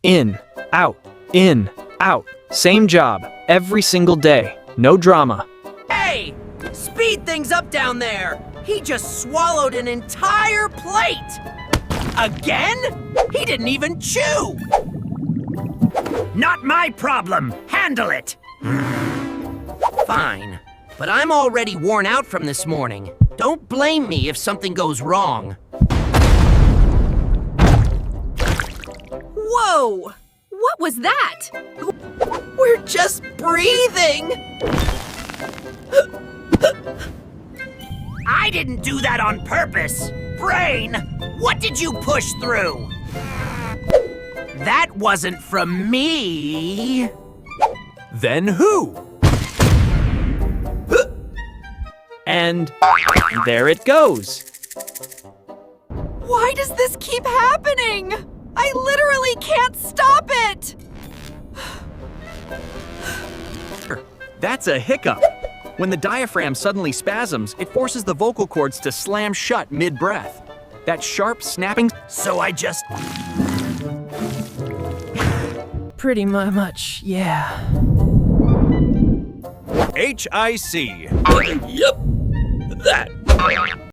In, out, in, out. Same job, every single day. No drama. Hey! Speed things up down there! He just swallowed an entire plate! Again? He didn't even chew! Not my problem. Handle it. Fine, but I'm already worn out from this morning. Don't blame me if something goes wrong. Whoa! What was that? We're just breathing! I didn't do that on purpose. Brain, what did you push through? That wasn't from me! Then who? And there it goes. Why does this keep happening? I literally can't stop it! That's a hiccup. When the diaphragm suddenly spasms, it forces the vocal cords to slam shut mid-breath. That sharp snapping. So I just... Pretty much, yeah. HIC. Yep, that.